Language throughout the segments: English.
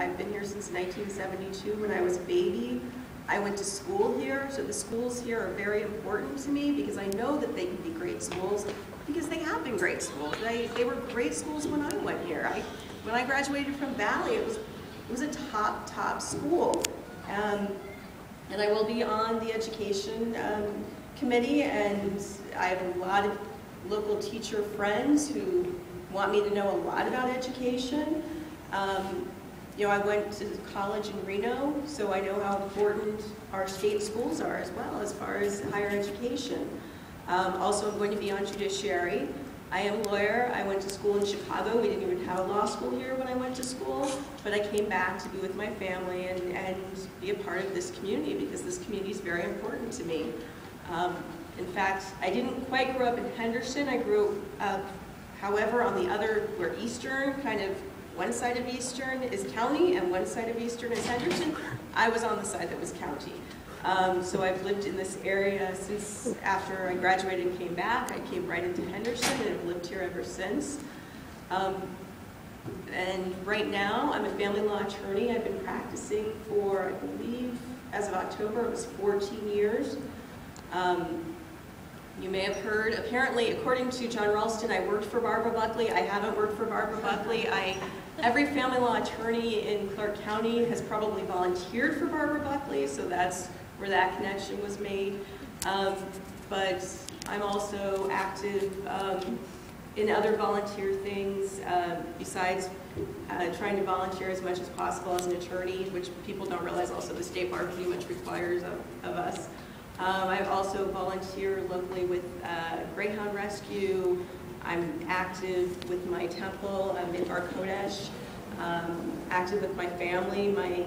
I've been here since 1972. When I was a baby, I went to school here, so the schools here are very important to me because I know that they can be great schools because they have been great schools. They were great schools when I went here. When I graduated from Valley, it was a top school. And I will be on the education committee, and I have a lot of local teacher friends who want me to know a lot about education. You know, I went to college in Reno, so I know how important our state schools are as well as far as higher education. Also, I'm going to be on judiciary. I am a lawyer. I went to school in Chicago. We didn't even have a law school here when I went to school, but I came back to be with my family and be a part of this community because this community is very important to me. In fact, I didn't quite grow up in Henderson. I grew up, however, on the other, where Eastern, kind of one side of Eastern is county and one side of Eastern is Henderson. I was on the side that was county. So I've lived in this area since after I graduated and came back. I came right into Henderson and have lived here ever since. And right now, I'm a family law attorney. I've been practicing for, I believe, as of October, it was 14 years. You may have heard, apparently, according to John Ralston, I worked for Barbara Buckley. I haven't worked for Barbara Buckley. Every family law attorney in Clark County has probably volunteered for Barbara Buckley, so that's where that connection was made. But I'm also active in other volunteer things besides trying to volunteer as much as possible as an attorney, which people don't realize also the state bar pretty much requires of us. I also volunteer locally with Greyhound Rescue. I'm active with my temple, Midbar Kodesh. Active with my family. My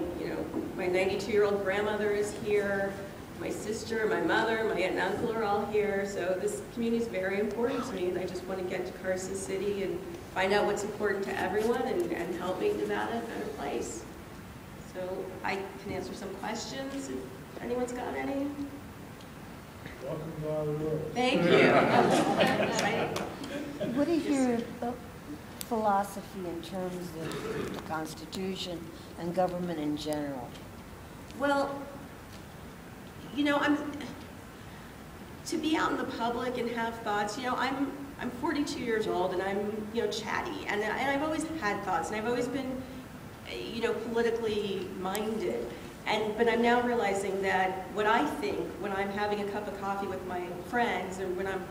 92-year-old grandmother is here. My sister, my mother, my aunt and uncle are all here. So this community is very important to me, and I just want to get to Carson City and find out what's important to everyone and help make Nevada a better place. So I can answer some questions if anyone's got any. Welcome to our world. Thank you. What is your philosophy in terms of the Constitution and government in general? Well, you know, to be out in the public and have thoughts, you know, I'm 42 years old and I'm, you know, chatty, and I've always had thoughts, and I've always been, you know, politically minded. But I'm now realizing that what I think when I'm having a cup of coffee with my friends and when I'm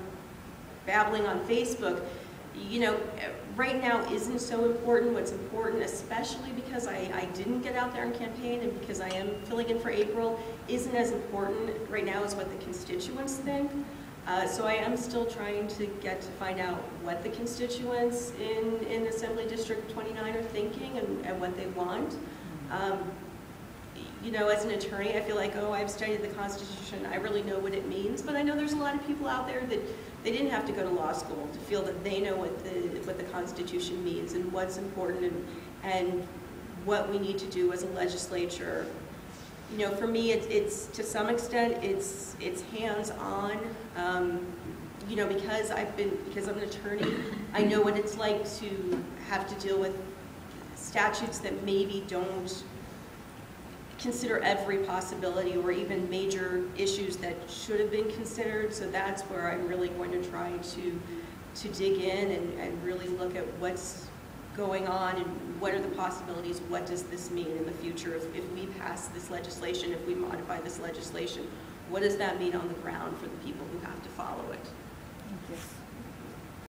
babbling on Facebook, you know, right now isn't so important. What's important, especially because I didn't get out there and campaign and because I am filling in for April, isn't as important right now as what the constituents think. So I am still trying to get to find out what the constituents in Assembly District 29 are thinking and what they want. You know, as an attorney, I feel like, oh, I've studied the Constitution, I really know what it means, but I know there's a lot of people out there that they didn't have to go to law school to feel that they know what the Constitution means and what's important and what we need to do as a legislature. You know, for me, it's to some extent, it's hands-on. You know, because I'm an attorney, I know what it's like to have to deal with statutes that maybe don't consider every possibility or even major issues that should have been considered. So that's where I'm really going to try to dig in and really look at what's going on and what are the possibilities, what does this mean in the future if we pass this legislation, if we modify this legislation, what does that mean on the ground for the people who have